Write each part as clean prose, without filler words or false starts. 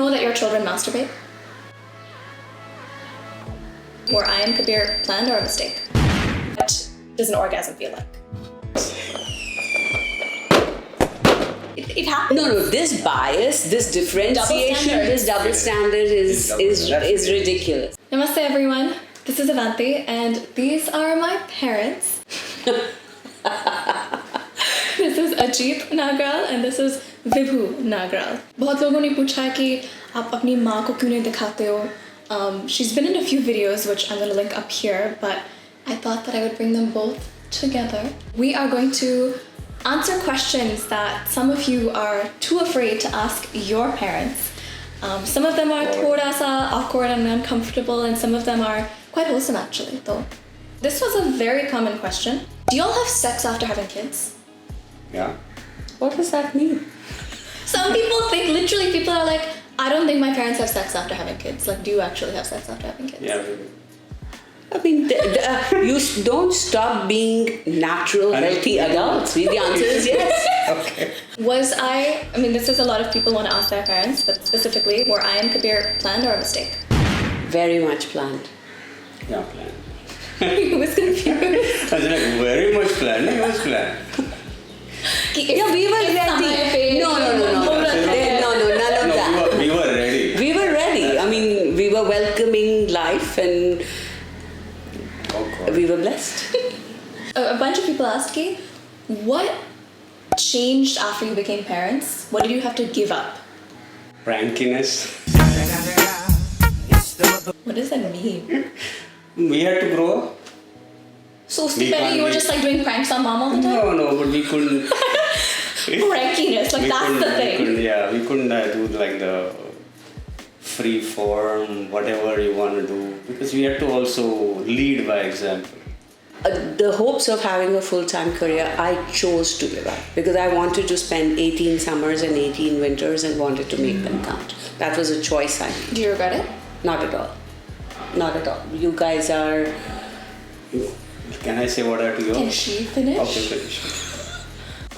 know that your children masturbate? Were I and Kabir planned or a mistake? What does an orgasm feel like? It happens. No, this bias, this differentiation, this double standard is ridiculous. Namaste everyone, this is Avanti and these are my parents. This is Ajit Nagral and this is Vibhu Nagral. बहुत लोगों ने पूछा कि आप अपनी माँ को क्यों नहीं दिखाते हो? She's been in a few videos which I'm going to link up here, but I thought that I would bring them both together. We are going to answer questions that some of you are too afraid to ask your parents. Some of them are thoda sa awkward and uncomfortable, and some of them are quite wholesome actually though. This was a very common question. Do y'all have sex after having kids? Yeah. What does that mean? Some people think, literally people are like, I don't think my parents have sex after having kids. Like, do you actually have sex after having kids? Yeah, we do. I mean, you don't stop being natural, healthy adults. The answer is yes. Okay. I mean, this is a lot of people want to ask their parents, but specifically, were I and Kabir planned or a mistake? Very much planned. Yeah, planned. He was confused. I was like, very much planned. It was planned. Yeah, we were ready. No, none of that. We were ready. We were ready. I mean, we were welcoming life and we were blessed. A bunch of people asked me, what changed after you became parents? What did you have to give up? Prankiness. What does that mean? We had to grow up. So, Stephen, you were just like doing pranks on mom all the time? No, but we couldn't. Prankiness, like that's the thing. We couldn't do like the free form, whatever you want to do, because we had to also lead by example. The hopes of having a full-time career, I chose to give up because I wanted to spend 18 summers and 18 winters and wanted to make them count. That was a choice I made. Do you regret it? Not at all. Not at all. You guys are... Can I say what I have to go? Can she finish? Okay, finish.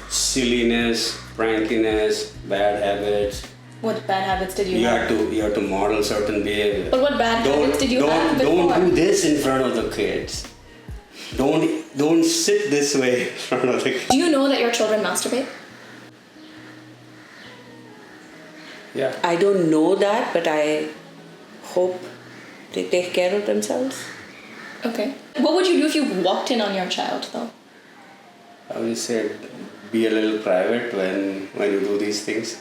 Silliness, prankiness, bad habits. What bad habits did you have? You have to model certain behavior. But what bad habits did you have before? Don't do this in front of the kids. Don't sit this way in front of the kids. Do you know that your children masturbate? Yeah. I don't know that, but I hope they take care of themselves. Okay. What would you do if you walked in on your child, though? I would say be a little private when you do these things.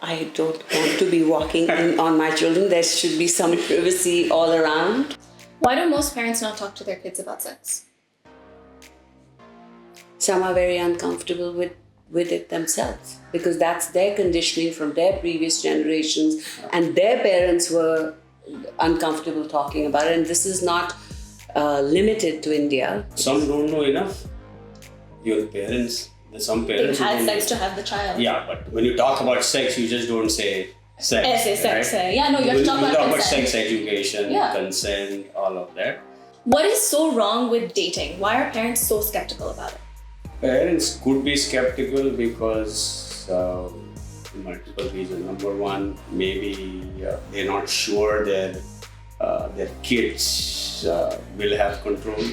I don't want to be walking in on my children. There should be some privacy all around. Why do most parents not talk to their kids about sex? Some are very uncomfortable with it themselves because that's their conditioning from their previous generations and their parents were uncomfortable talking about it, and this is not limited to India. Some don't know enough. Your parents, some parents... They've had sex to have the child. Yeah, but when you talk about sex, you just don't say sex. Sex. Right? Yeah, no, you have to talk about consent. Sex education, consent, all of that. What is so wrong with dating? Why are parents so skeptical about it? Parents could be skeptical because multiple reasons. Number one, maybe they're not sure that their kids will have control.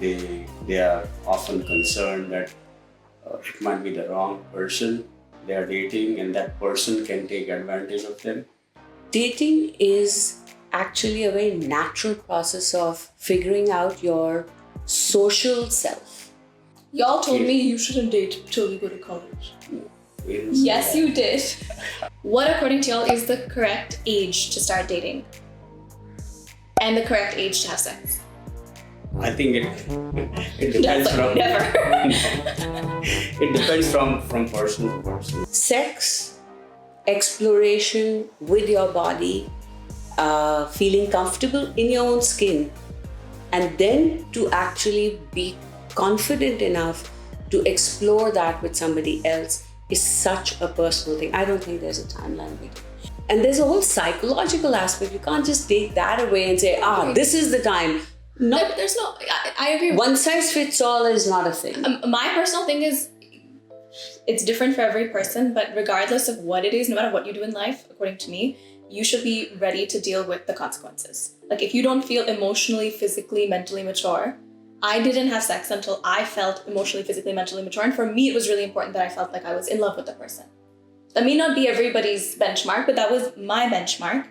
They are often concerned that it might be the wrong person they are dating and that person can take advantage of them. Dating is actually a very natural process of figuring out your social self. Y'all told me you shouldn't date till you go to college. Yes, you did. What, according to y'all, is the correct age to start dating? And the correct age to have sex? I think it depends from... Never. It depends from person to person. Sex, exploration with your body, feeling comfortable in your own skin, and then to actually be confident enough to explore that with somebody else is such a personal thing. I don't think there's a timeline with it. And there's a whole psychological aspect. You can't just take that away and say, this is the time. No, there's no... I agree. One size fits all is not a thing. My personal thing is, It's different for every person, but regardless of what it is, no matter what you do in life, according to me, you should be ready to deal with the consequences. Like if you don't feel emotionally, physically, mentally mature, I didn't have sex until I felt emotionally, physically, mentally mature. And for me, it was really important that I felt like I was in love with the person. That may not be everybody's benchmark, but that was my benchmark.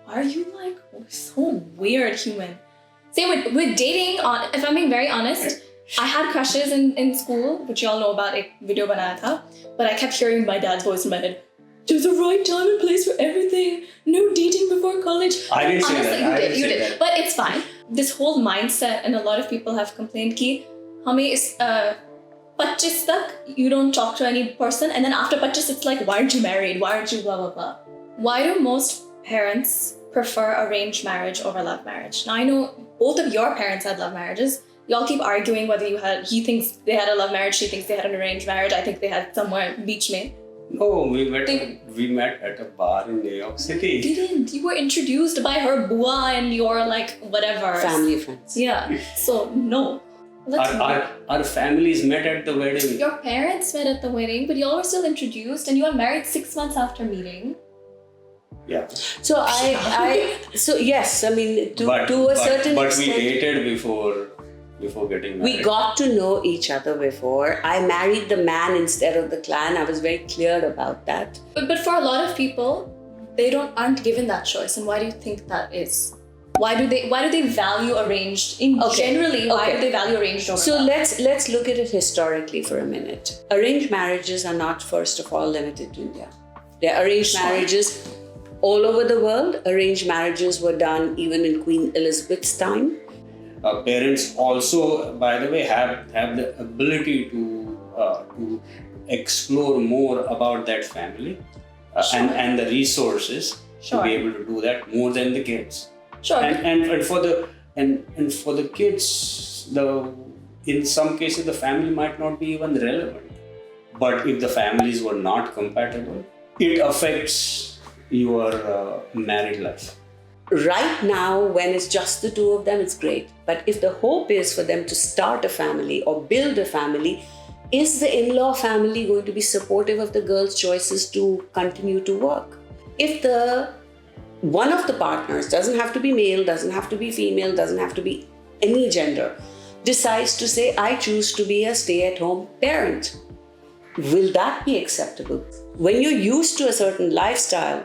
Why are you like so weird, human? Same with dating, if I'm being very honest, I had crushes in school, which you all know about, a video banaya tha, but I kept hearing my dad's voice in my head. There's a right time and place for everything. No dating before college. I didn't say Honestly, that. You did. But it's fine. This whole mindset, and a lot of people have complained ki hame is 25 tak, you don't talk to any person, and then after 25, it's like, why aren't you married? Why aren't you blah, blah, blah? Why do most parents prefer arranged marriage over love marriage? Now, I know both of your parents had love marriages. Y'all keep arguing whether he thinks they had a love marriage, she thinks they had an arranged marriage. I think they had somewhere beach mein. No, we met at a bar in New York City. Didn't. You were introduced by her bua and your like whatever. Family friends. Yeah. So no. Our families met at the wedding. Your parents met at the wedding, but y'all were still introduced and you were married 6 months after meeting. Yeah. So so yes, I mean to a certain extent. But we dated before getting married. We got to know each other before. I married the man instead of the clan. I was very clear about that. But for a lot of people, they aren't given that choice. And why do you think that is? Why do they value arranged? Generally, why do they value arranged over So love? let's look at it historically for a minute. Arranged marriages are not, first of all, limited to India. There are arranged marriages all over the world. Arranged marriages were done even in Queen Elizabeth's time. Parents also, by the way, have the ability to explore more about that family and the resources to be able to do that more than the kids. Sure. And for the kids, in some cases the family might not be even relevant. But if the families were not compatible, it affects your married life. Right now, when it's just the two of them, it's great. But if the hope is for them to start a family or build a family, is the in-law family going to be supportive of the girl's choices to continue to work? If one of the partners, doesn't have to be male, doesn't have to be female, doesn't have to be any gender, decides to say, I choose to be a stay-at-home parent, will that be acceptable? When you're used to a certain lifestyle,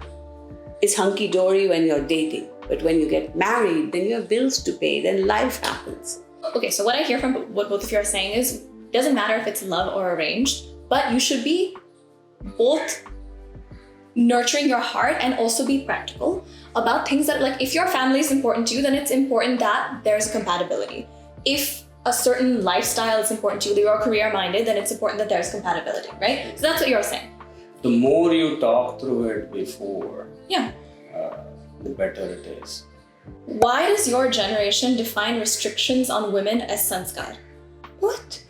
it's hunky-dory when you're dating. But when you get married, then you have bills to pay, then life happens. Okay, so what I hear from what both of you are saying is, it doesn't matter if it's love or arranged, but you should be both nurturing your heart and also be practical about things that, like, if your family is important to you, then it's important that there's a compatibility. If a certain lifestyle is important to you, you're career-minded, then it's important that there's compatibility, right? So that's what you're saying. The more you talk through it before, Yeah. the better it is. Why does your generation define restrictions on women as sanskar? What?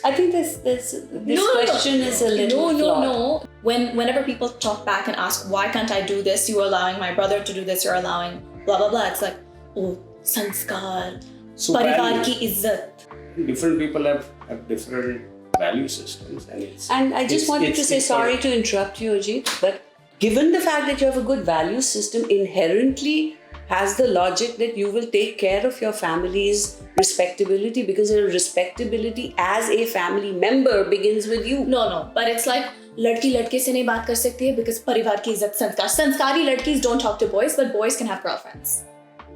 I think this question is a little flawed. No. Whenever people talk back and ask, why can't I do this? You're allowing my brother to do this. You're allowing blah, blah, blah. It's like, oh, sanskar, So parivar ki izzat. Different people have different value systems. And I just wanted to say, sorry to interrupt you, Ajit, but given the fact that you have a good value system, inherently has the logic that you will take care of your family's respectability, because your respectability as a family member begins with you. No, but it's like, ladki ladke se nahi baat kar sakti hai because parivar ki izzat sanskar. Sanskari ladkis don't talk to boys, but boys can have girlfriends.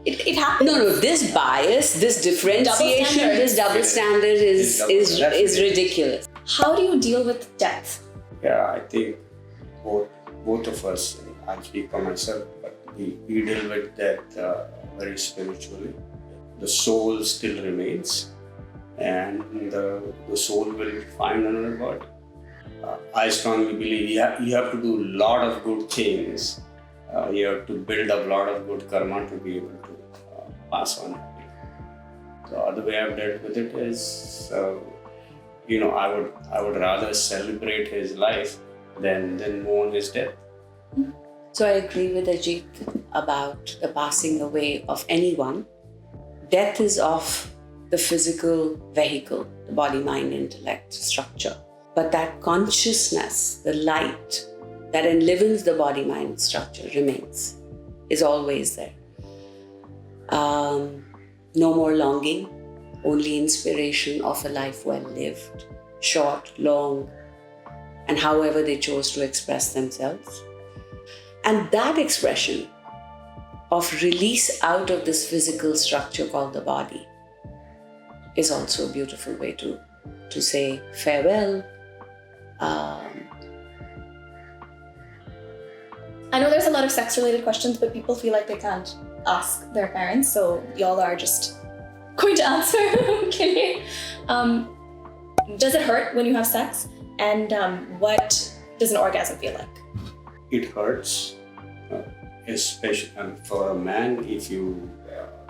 It happens. No, this bias, this differentiation, this double standard is ridiculous. How do you deal with death? Yeah, I think both of us, I speak for myself, but we deal with that very spiritually. The soul still remains, and the soul will find another body. I strongly believe you have to do a lot of good things. You have to build up a lot of good karma to be able to pass on. The other way I've dealt with it is, I would rather celebrate his life than mourn his death. So I agree with Ajit about the passing away of anyone. Death is of the physical vehicle, the body, mind, intellect, structure. but that consciousness, the light that enlivens the body-mind structure remains, is always there. No more longing, only inspiration of a life well lived, short, long, and however they chose to express themselves. And that expression of release out of this physical structure called the body is also a beautiful way to say farewell. I know there's a lot of sex-related questions, but people feel like they can't ask their parents, so y'all are just going to answer. Okay. Does it hurt when you have sex? And what does an orgasm feel like? It hurts, especially for a man if you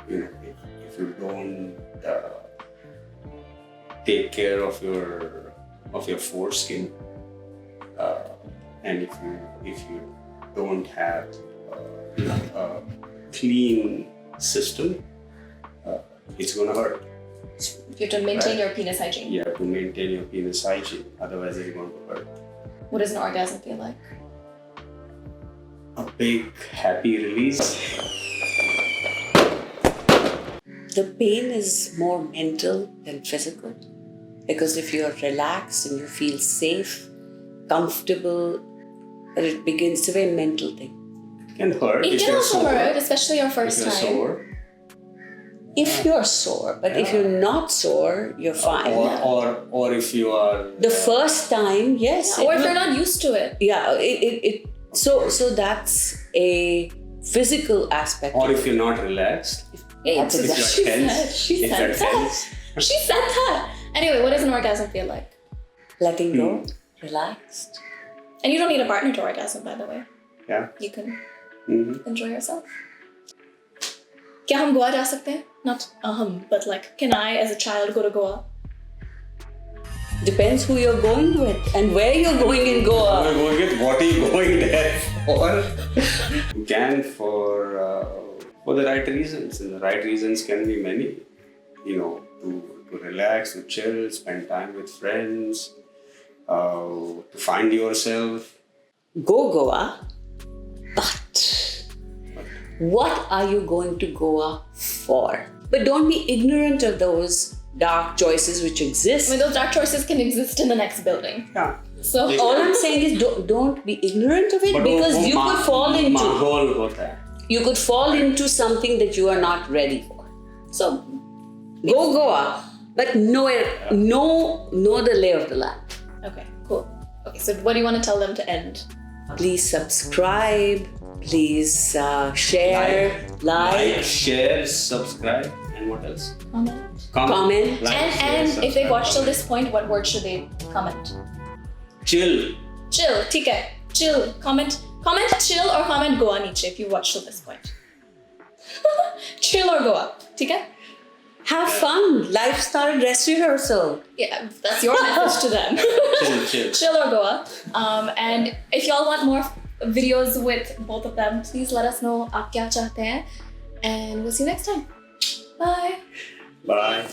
if you don't take care of your foreskin, and if you don't have a clean system, it's gonna hurt. You have to maintain your penis hygiene. You have to maintain your penis hygiene, otherwise it's going to hurt. What does an orgasm feel like? A big happy release. The pain is more mental than physical, because if you're relaxed and you feel safe, comfortable, it begins to be a mental thing. It can hurt. It can also hurt, especially your first if you're time. Sore. If you're sore, but if you're not sore, you're fine. Or if you are The first time, yes. Or if you're not used to it. Yeah, so that's a physical aspect. or if you're not relaxed. That's If exactly. you're tense. She if said you're that. tense. She said that. Anyway, what does an orgasm feel like? Letting go, relaxed. And you don't need a partner to orgasm, by the way. Yeah. You can Mm-hmm. enjoy yourself. क्या हम गोवा जा सकते हैं? Not but like, can I as a child go to Goa? Depends who you're going with and where you're going in Goa. You're going with what are you going there for? You can for the right reasons, and the right reasons can be many. To relax, to chill, spend time with friends, to find yourself. Go Goa, but what are you going to Goa for? But don't be ignorant of those dark choices which exist. I mean, those dark choices can exist in the next building. Yeah. So All I'm saying is don't be ignorant of it, because you could fall into something that you are not ready for. So go Goa, but know the lay of the land. okay, cool. Okay, so what do you want to tell them to end? Please subscribe. Please share, like, share, subscribe, and what else? Comment. Like, share, And if subscribe, they've watched till this point, what word should they comment? Chill. Chill, ठीक है. Chill. Comment chill or comment Goa niche if you watched till this point. Chill or Goa, ठीक है? have fun. Life started dress rehearsal. Yeah, that's your message to them. Chill. Chill or Goa. And if y'all want more videos with both of them, please let us know आप क्या चाहते हैं. And we'll see you next time. Bye. Bye.